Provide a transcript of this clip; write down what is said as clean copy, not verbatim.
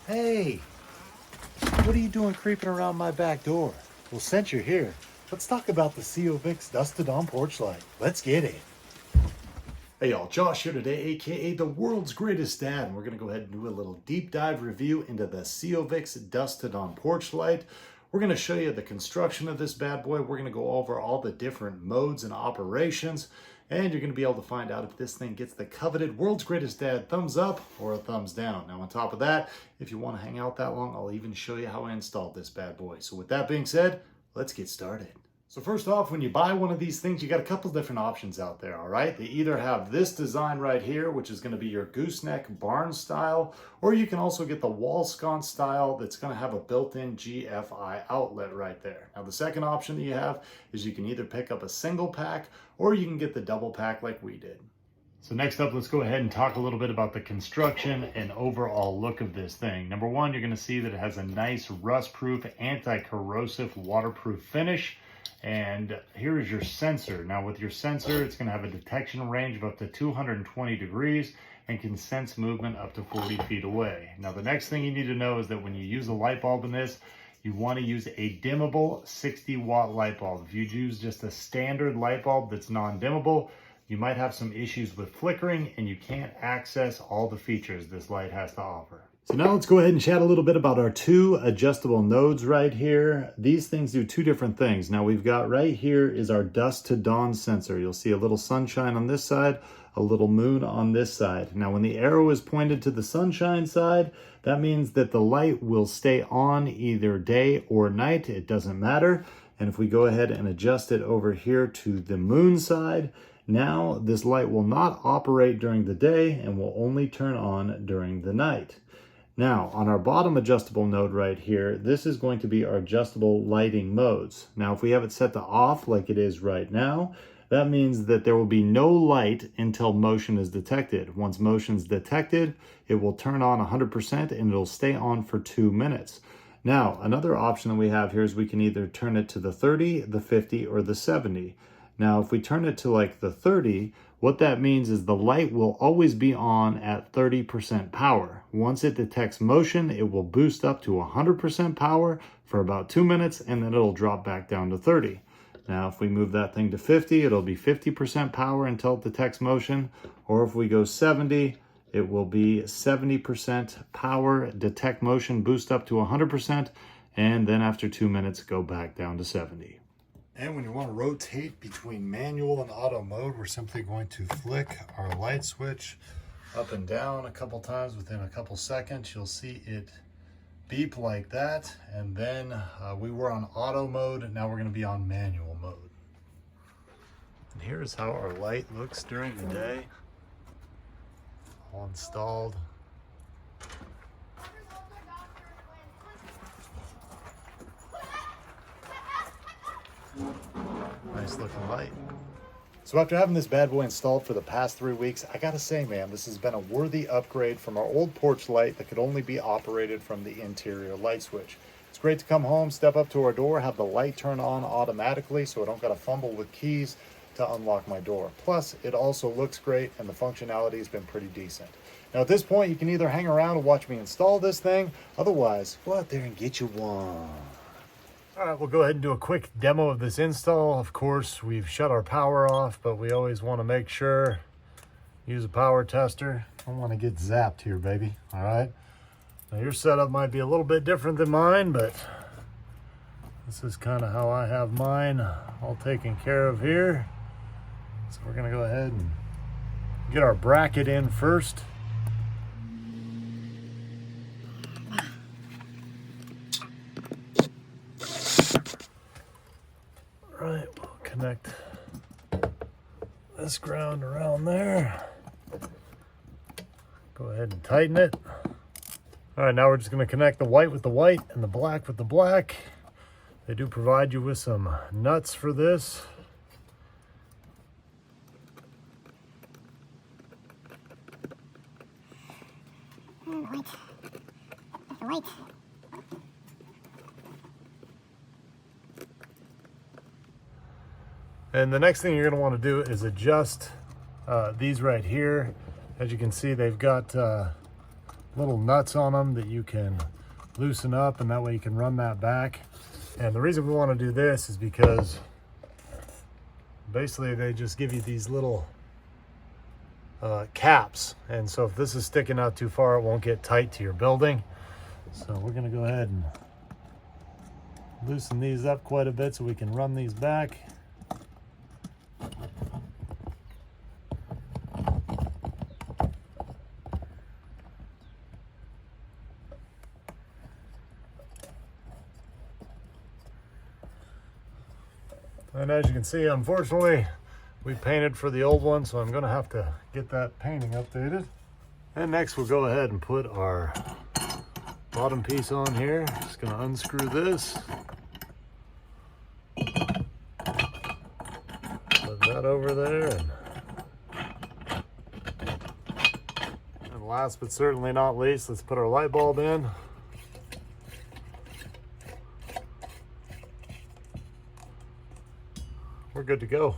Hey, what are you doing creeping around my back door? Well, since you're here, let's talk about the Seovix Dusk to Dawn Porch Light. Let's get it. Hey y'all, Josh here today, aka the world's greatest dad, and we're gonna go ahead and do a little deep dive review into the Seovix Dusk to Dawn Porch Light. We're gonna show you the construction of this bad boy. We're gonna go over all the different modes and operations, and you're gonna be able to find out if this thing gets the coveted world's greatest dad thumbs up or a thumbs down. Now on top of that, if you wanna hang out that long, I'll even show you how I installed this bad boy. So with that being said, let's get started. So first off, when you buy one of these things, you got a couple different options out there, all right? They either have this design right here, which is gonna be your gooseneck barn style, or you can also get the wall sconce style that's gonna have a built-in GFI outlet right there. Now the second option that you have is you can either pick up a single pack, or you can get the double pack like we did. So next up, let's go ahead and talk a little bit about the construction and overall look of this thing. Number one, you're gonna see that it has a nice rust-proof, anti-corrosive, waterproof finish. And here is your sensor. Now with your sensor, it's going to have a detection range of up to 220 degrees and can sense movement up to 40 feet away. Now the next thing you need to know is that when you use a light bulb in this, you want to use a dimmable 60-watt light bulb. If you use just a standard light bulb that's non-dimmable, you might have some issues with flickering and you can't access all the features this light has to offer. So now let's go ahead and chat a little bit about our two adjustable nodes right here. These things do two different things. Now we've got right here is our dusk to dawn sensor. You'll see a little sunshine on this side, a little moon on this side. Now when the arrow is pointed to the sunshine side, that means that the light will stay on either day or night. It doesn't matter. And if we go ahead and adjust it over here to the moon side, now this light will not operate during the day and will only turn on during the night. Now, on our bottom adjustable node right here, this is going to be our adjustable lighting modes. Now, if we have it set to off like it is right now, that means that there will be no light until motion is detected. Once motion is detected, it will turn on 100% and it'll stay on for 2 minutes. Now, another option that we have here is we can either turn it to the 30, the 50, or the 70. Now, if we turn it to like the 30, what that means is the light will always be on at 30% power. Once it detects motion, it will boost up to 100% power for about 2 minutes, and then it'll drop back down to 30. Now, if we move that thing to 50, it'll be 50% power until it detects motion, or if we go 70, it will be 70% power, detect motion, boost up to 100%, and then after 2 minutes, go back down to 70. And when you want to rotate between manual and auto mode, we're simply going to flick our light switch up and down a couple times within a couple seconds. You'll see it beep like that. And then we were on auto mode, and now we're going to be on manual mode. And here's how our light looks during the day. All installed. Nice looking light. So after having this bad boy installed for the past 3 weeks, I gotta say, man, this has been a worthy upgrade from our old porch light that could only be operated from the interior light switch. It's great to come home, step up to our door, have the light turn on automatically so I don't gotta fumble with keys to unlock my door. Plus, it also looks great and the functionality has been pretty decent. Now at this point, you can either hang around and watch me install this thing, otherwise, go out there and get you one. All right, we'll go ahead and do a quick demo of this install. Of course, we've shut our power off, but we always want to make sure, use a power tester. I don't want to get zapped here, baby, all right? Now your setup might be a little bit different than mine, but this is kind of how I have mine all taken care of here. So we're gonna go ahead and get our bracket in first. Right, we'll connect this ground around there. Go ahead and tighten it. All right, now we're just going to connect the white with the white and the black with the black. They do provide you with some nuts for this. White. And the next thing you're going to want to do is adjust these right here. As you can see, they've got little nuts on them that you can loosen up, and that way you can run that back. And the reason we want to do this is because basically they just give you these little caps, and so if this is sticking out too far, it won't get tight to your building. So we're going to go ahead and loosen these up quite a bit so we can run these back. And as you can see, unfortunately, we painted for the old one, so I'm going to have to get that painting updated. And next we'll go ahead and put our bottom piece on here. Just going to unscrew this. Put that over there. And last but certainly not least, let's put our light bulb in. We're good to go.